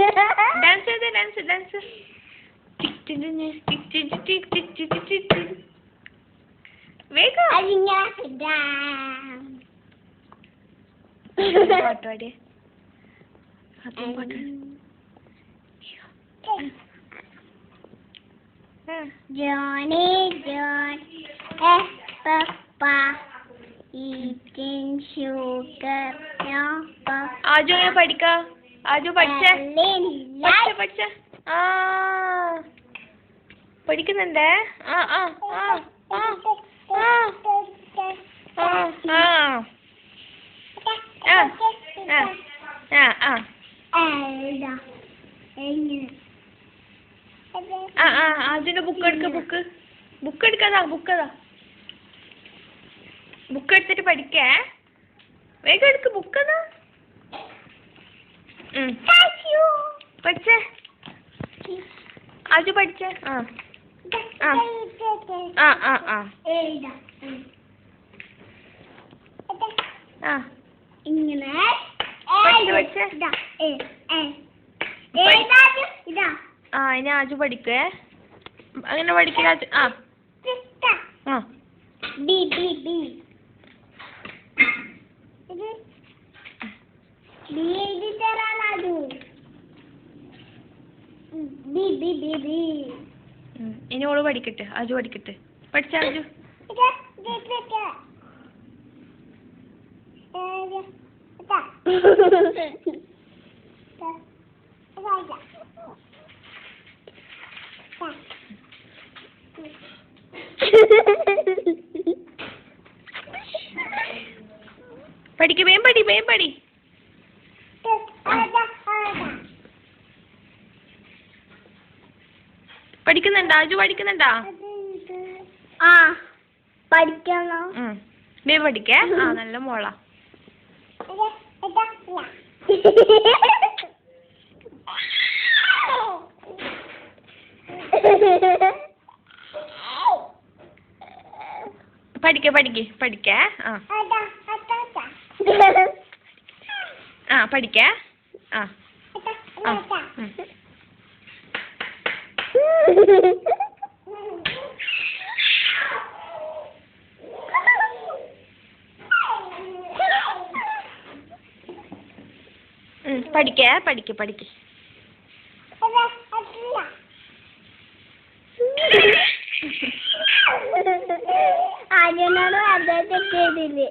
Dance ചെയ്തേ, dance dance. വേഗം പാട്ട് പാടിയേ. അതും പാട്ട്. Johnny John Papa eating sugar no papa. ആജോ ഞാൻ പഠിക്കാം. ആജോ പഠിച്ചേ പഠിച്ചേ. ആ പഠിക്കുന്നുണ്ടേ. ആ ആ ആ ആ ആ ആ ആ ആ അതിന്റെ ബുക്ക് എടുക്ക. ബുക്ക് എടുക്കാതാ. ബുക്ക് എടുത്തിട്ട് പഠിക്കേ. വേഗം എടുക്ക് ബുക്കതാ. പഠിച്ചേ. ആജു പഠിച്ചേ. ആ ആ ആ ആ ആ ഇങ്ങനെ പഠിച്ചേ. ആ ഇനി ആജു പഠിക്കേ. അങ്ങനെ പഠിക്കുക. ആ ആ ബി ബി ബി ബി എഴുതി തരാനാജു. ബി ബി ബി ബി ഇനി ഓള് പഠിക്കട്ടെ. ആജു പഠിക്കട്ടെ. പഠിച്ച ആജു. പഠിക്ക്. വേം പടി. പഠിക്കുന്നുണ്ടാ? ആജു പഠിക്കുന്നുണ്ടാ? ആ പഠിക്കണോ? വേം പഠിക്കേ. ആ നല്ല മോളാ. പഠിക്കേ. ആ ആ പഠിക്കേ. ആ ആ പഠിക്ക്. അതിനോട് അതൊക്കെ ചെയ്തില്ലേ.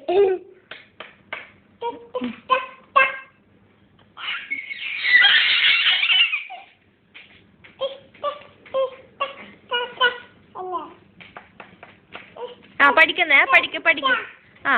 ആ പഠിക്കുന്നേ. പഠിക്ക്. ആ